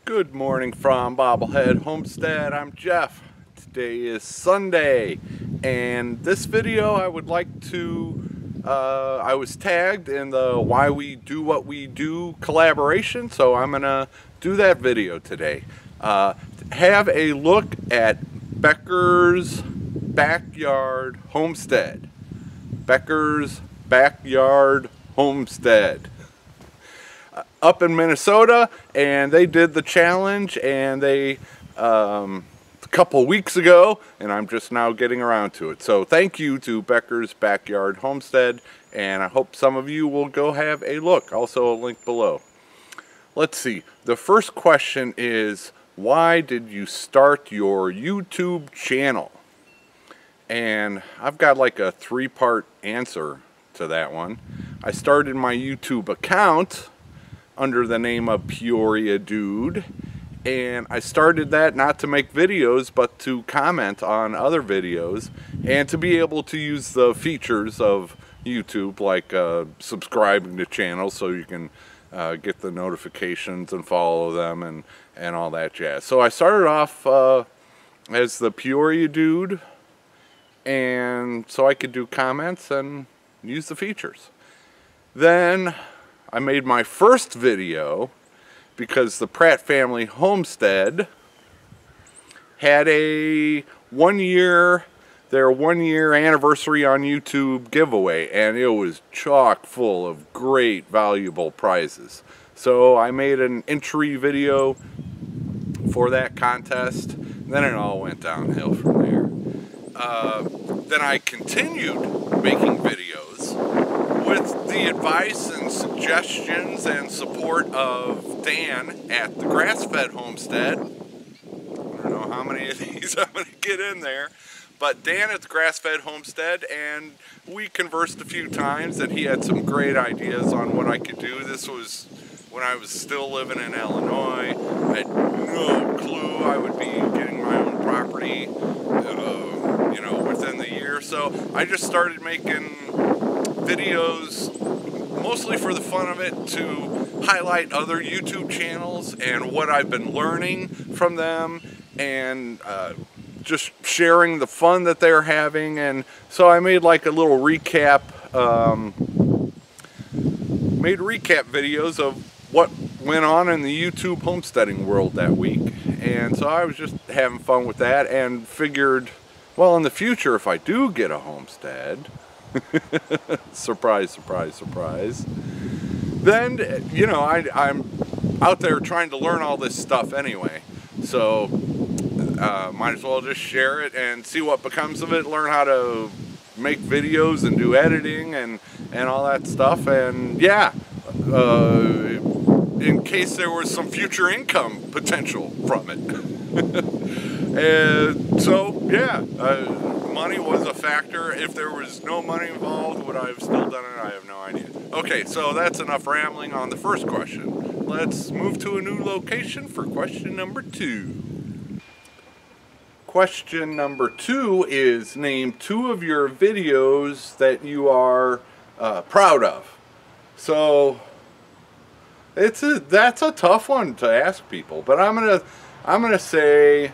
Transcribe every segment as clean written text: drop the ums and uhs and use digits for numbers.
Good morning from Bobblehead Homestead. I'm Jeff. Today is Sunday, and this video I would like to, I was tagged in the Why We Do What We Do collaboration, so I'm gonna do that video today. Have a look at Becker's Backyard Homestead. Becker's Backyard Homestead. Up in Minnesota, and they did the challenge, and they a couple weeks ago, and I'm just now getting around to it. So thank you to Becker's Backyard Homestead, and I hope some of you will go have a look. Also a link below. Let's see, the first question is, why did you start your YouTube channel? And I've got like a three-part answer to that one. I started my YouTube account under the name of Peoria Dude, and I started that not to make videos but to comment on other videos and to be able to use the features of YouTube, like subscribing to channels so you can get the notifications and follow them and all that jazz. So I started off as the Peoria Dude, and so I could do comments and use the features. Then I made my first video because the Pratt family homestead had a their one year anniversary on YouTube giveaway, and it was chock full of great valuable prizes. So I made an entry video for that contest. Then it all went downhill from there. Then I continued making videos with the advice and suggestions and support of Dan at the Grass-fed Homestead. I don't know how many of these I'm going to get in there, but Dan at the Grass-fed Homestead, and we conversed a few times, and he had some great ideas on what I could do. This was when I was still living in Illinois. I had no clue I would be getting my own property, you know, within the year. So I just started making videos mostly for the fun of it, to highlight other YouTube channels and what I've been learning from them, and just sharing the fun that they're having. And so I made like a little recap, made recap videos of what went on in the YouTube homesteading world that week. And so I was just having fun with that, and figured, well, in the future, if I do get a homestead, surprise, surprise, surprise, then, you know, I'm out there trying to learn all this stuff anyway, so might as well just share it and see what becomes of it, learn how to make videos and do editing and all that stuff. And yeah, in case there was some future income potential from it. And so yeah, money was a factor. If there was no money involved, would I have still done it? I have no idea. Okay, so that's enough rambling on the first question. Let's move to a new location for question number 2. Question number 2 is, name 2 of your videos that you are proud of. So that's a tough one to ask people, but I'm gonna say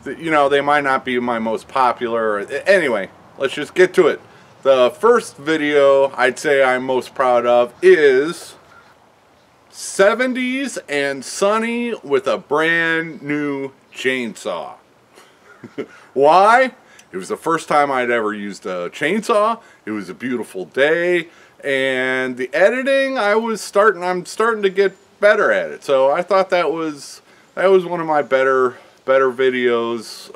that, you know, they might not be my most popular. Anyway, let's just get to it. The first video I'd say I'm most proud of is 70s and sunny with a brand new chainsaw. Why? It was the first time I'd ever used a chainsaw. It was a beautiful day, and the editing, I'm starting to get better at it. So I thought that was one of my better videos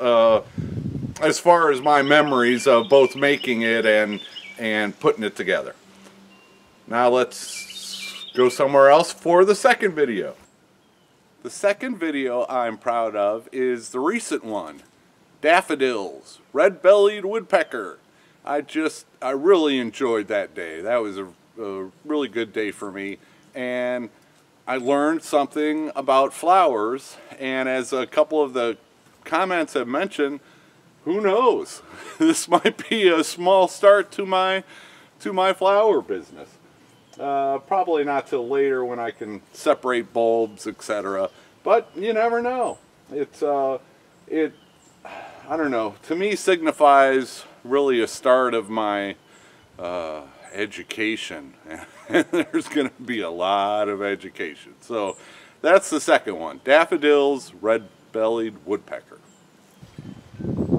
as far as my memories of both making it and putting it together. Now let's go somewhere else for the second video. The second video I'm proud of is the recent one, Daffodils, Red-bellied Woodpecker. I really enjoyed that day. That was a really good day for me, and I learned something about flowers, and as a couple of the comments have mentioned, who knows? This might be a small start to my flower business. Probably not till later when I can separate bulbs, etc. But you never know. It's I don't know, to me signifies really a start of my education. And there's going to be a lot of education. So that's the second one. Daffodils, red-bellied woodpecker.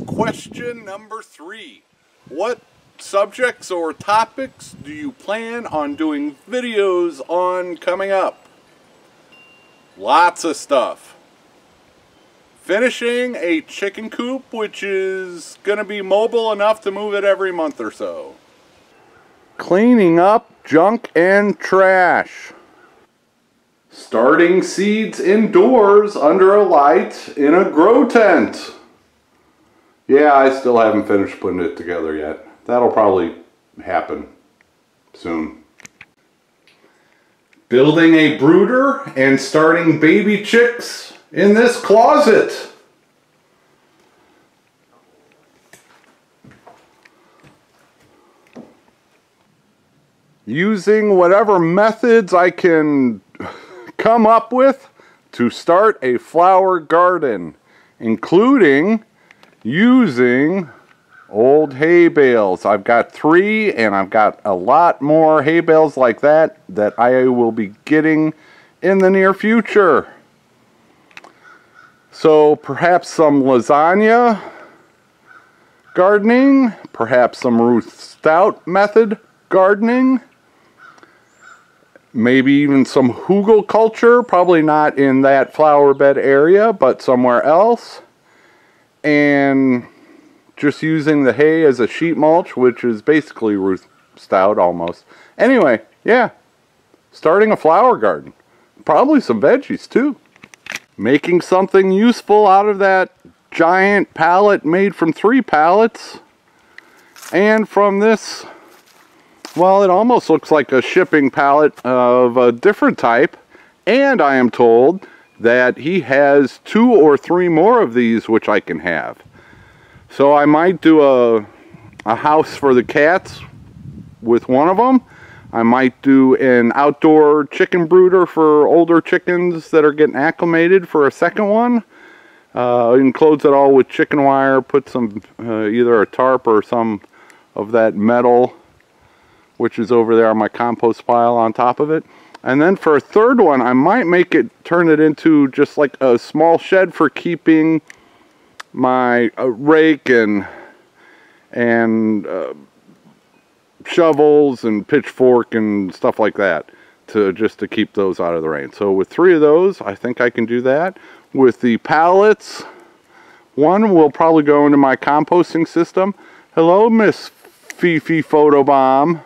Question number 3. What subjects or topics do you plan on doing videos on coming up? Lots of stuff. Finishing a chicken coop, which is going to be mobile enough to move it every month or so. Cleaning up junk and trash. Starting seeds indoors under a light in a grow tent. Yeah, I still haven't finished putting it together yet. That'll probably happen soon. Building a brooder and starting baby chicks in this closet. Using whatever methods I can come up with to start a flower garden, including using old hay bales. I've got 3, and I've got a lot more hay bales like that I will be getting in the near future. So perhaps some lasagna gardening, perhaps some Ruth Stout method gardening, maybe even some hugel culture, probably not in that flower bed area, but somewhere else. And just using the hay as a sheet mulch, which is basically Ruth Stout almost. Anyway, yeah, starting a flower garden. Probably some veggies too. Making something useful out of that giant pallet made from 3 pallets. And from this, well, it almost looks like a shipping pallet of a different type. And I am told that he has 2 or 3 more of these which I can have. So I might do a house for the cats with one of them. I might do an outdoor chicken brooder for older chickens that are getting acclimated for a second one. Enclose it all with chicken wire, put some either a tarp or some of that metal, which is over there on my compost pile, on top of it. And then for a third one, I might turn it into just like a small shed for keeping my rake and shovels and pitchfork and stuff like that, just to keep those out of the rain. So with 3 of those, I think I can do that. With the pallets, one will probably go into my composting system. Hello, Miss Fifi Photobomb.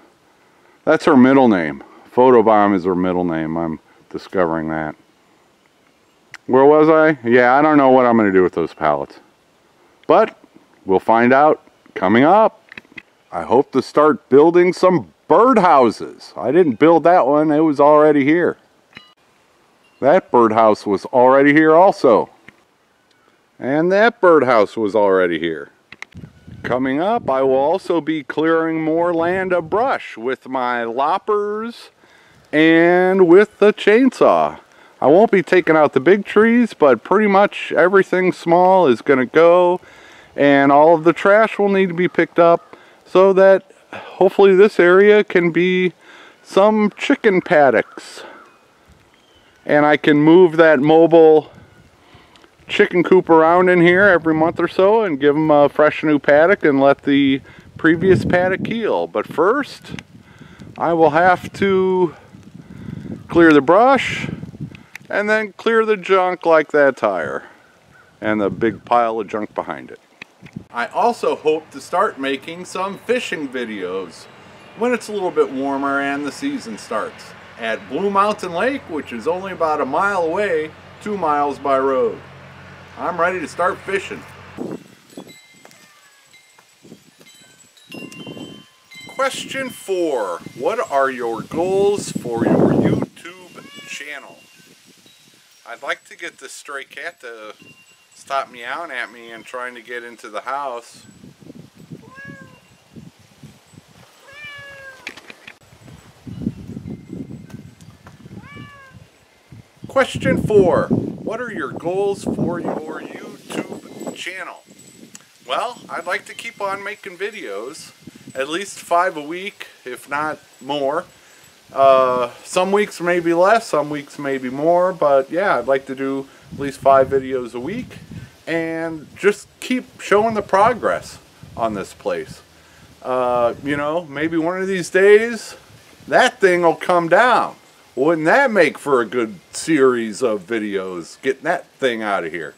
That's her middle name. Photobomb is her middle name. I'm discovering that. Where was I? Yeah, I don't know what I'm going to do with those pallets. But we'll find out coming up. I hope to start building some birdhouses. I didn't build that one. It was already here. That birdhouse was already here also. And that birdhouse was already here. Coming up, I will also be clearing more land of brush with my loppers and with the chainsaw. I won't be taking out the big trees, but pretty much everything small is going to go, and all of the trash will need to be picked up so that hopefully this area can be some chicken paddocks. And I can move that mobile chicken coop around in here every month or so and give them a fresh new paddock and let the previous paddock heal. But first, I will have to clear the brush and then clear the junk like that tire and the big pile of junk behind it. I also hope to start making some fishing videos when it's a little bit warmer and the season starts at Blue Mountain Lake, which is only about a mile away, 2 miles by road. I'm ready to start fishing. Question 4. What are your goals for your YouTube channel? I'd like to get this stray cat to stop meowing at me and trying to get into the house. Question 4. what are your goals for your YouTube channel? Well, I'd like to keep on making videos, at least 5 a week, if not more. Some weeks maybe less, some weeks maybe more, but yeah, I'd like to do at least 5 videos a week and just keep showing the progress on this place. You know, maybe one of these days that thing will come down. Wouldn't that make for a good series of videos, getting that thing out of here?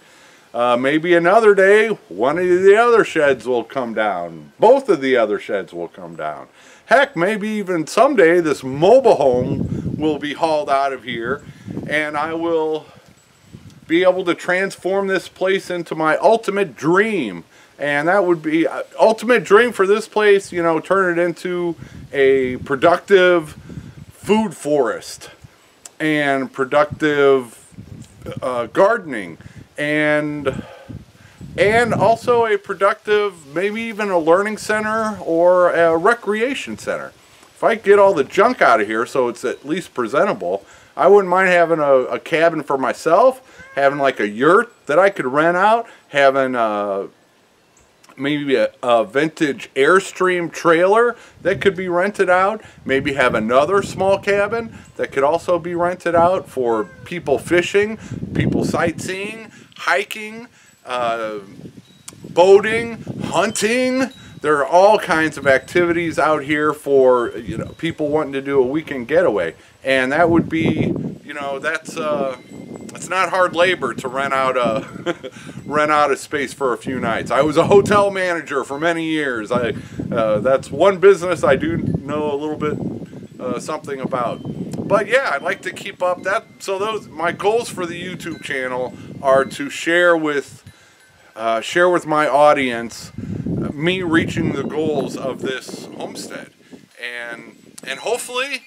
Maybe another day one of the other sheds will come down. Both of the other sheds will come down. Heck, maybe even someday this mobile home will be hauled out of here and I will be able to transform this place into my ultimate dream. And that would be ultimate dream for this place, you know, turn it into a productive food forest and productive gardening and also a productive, maybe even a learning center or a recreation center. If I get all the junk out of here so it's at least presentable, I wouldn't mind having a cabin for myself, having like a yurt that I could rent out, having maybe a vintage Airstream trailer that could be rented out, maybe have another small cabin that could also be rented out for people fishing, people sightseeing, hiking, boating, hunting. There are all kinds of activities out here for, you know, people wanting to do a weekend getaway, and that would be, you know, that's not hard labor to rent out a space for a few nights. I was a hotel manager for many years. That's one business I do know a little bit something about. But yeah, I'd like to keep up that. So those my goals for the YouTube channel are to share with my audience me reaching the goals of this homestead, and hopefully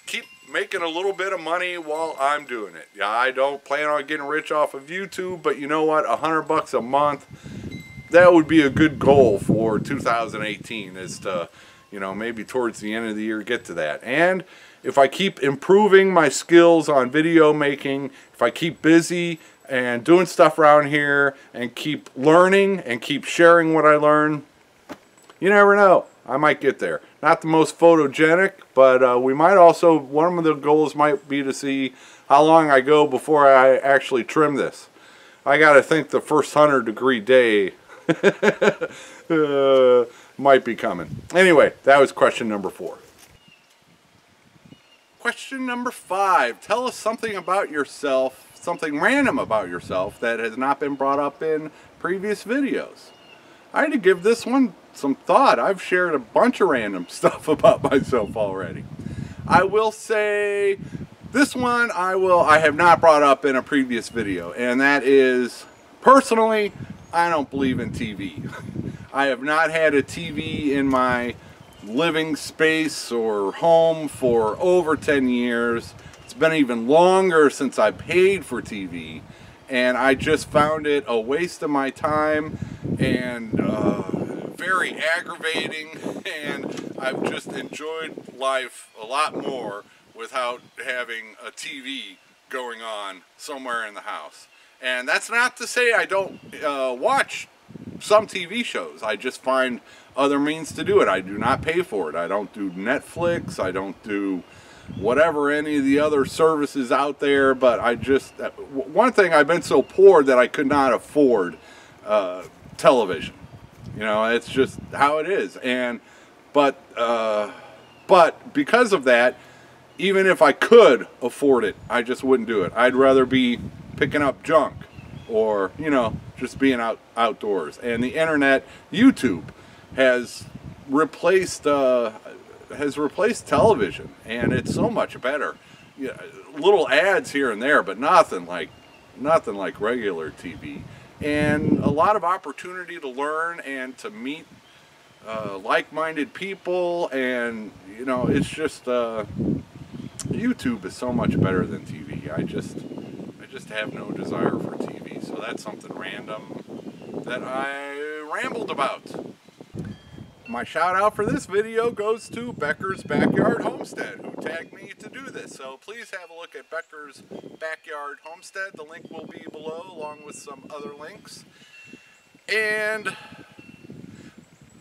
keep making a little bit of money while I'm doing it. Yeah, I don't plan on getting rich off of YouTube, but you know what, $100 a month, that would be a good goal for 2018, is to, you know, maybe towards the end of the year get to that. And if I keep improving my skills on video making, if I keep busy and doing stuff around here and keep learning and keep sharing what I learn, you never know, I might get there. Not the most photogenic, but we might also, one of the goals might be to see how long I go before I actually trim this. I gotta think the first 100-degree day might be coming. Anyway, that was question number 4. Question number 5. Tell us something about yourself, something random about yourself that has not been brought up in previous videos. I had to give this one some thought. I've shared a bunch of random stuff about myself already. I will say this one I have not brought up in a previous video, and that is, personally, I don't believe in TV. I have not had a TV in my living space or home for over 10 years. It's been even longer since I paid for TV, and I just found it a waste of my time and very aggravating, and I've just enjoyed life a lot more without having a TV going on somewhere in the house. And that's not to say I don't watch some TV shows. I just find other means to do it. I do not pay for it. I don't do Netflix. I don't do whatever any of the other services out there. But I just, one thing, I've been so poor that I could not afford television. You know, it's just how it is. And but because of that, even if I could afford it, I just wouldn't do it. I'd rather be picking up junk, or, you know, just being outdoors. And the internet, YouTube, has replaced television, and it's so much better. Yeah, little ads here and there, but nothing like regular TV. And a lot of opportunity to learn and to meet like-minded people, and, you know, it's just YouTube is so much better than TV. I just have no desire for TV, so that's something random that I rambled about. My shout out for this video goes to Becker's Backyard Homestead, who tagged me to do this. So please have a look at Becker's Backyard Homestead. The link will be below along with some other links. And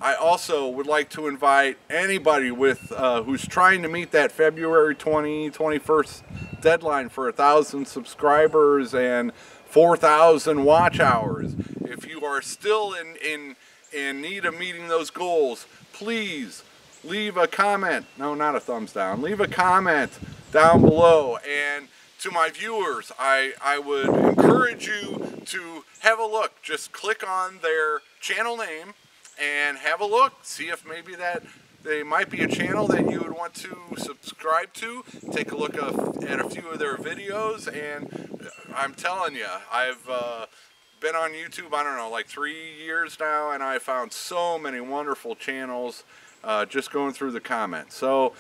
I also would like to invite anybody with who's trying to meet that February 21st deadline for 1,000 subscribers and 4,000 watch hours. If you are still in need of meeting those goals, please leave a comment. No, not a thumbs down. Leave a comment down below. And to my viewers, I would encourage you to have a look. Just click on their channel name and have a look. See if maybe that they might be a channel that you would want to subscribe to. Take a look at a few of their videos, and I'm telling you, I've been on YouTube, I don't know, like 3 years now, and I found so many wonderful channels just going through the comments. So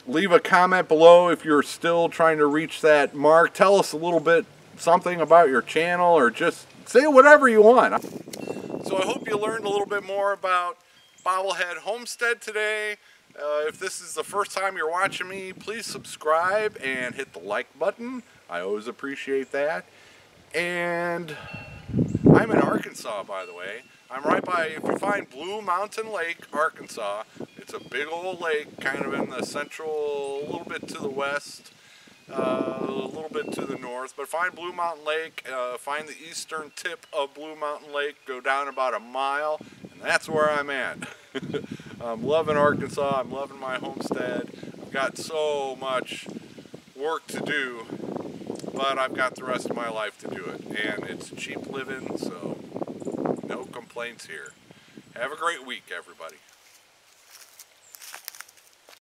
leave a comment below if you're still trying to reach that mark. Tell us a little bit something about your channel, or just say whatever you want. So I hope you learned a little bit more about Bobblehead Homestead today. If this is the first time you're watching me, please subscribe and hit the like button. I always appreciate that. And I'm in Arkansas, by the way. I'm right by, if you find Blue Mountain Lake, Arkansas, it's a big old lake, kind of in the central, a little bit to the west, a little bit to the north. But find Blue Mountain Lake, find the eastern tip of Blue Mountain Lake, go down about a mile, and that's where I'm at. I'm loving Arkansas, I'm loving my homestead. I've got so much work to do, but I've got the rest of my life to do it, and it's cheap living, so no complaints here. Have a great week, everybody.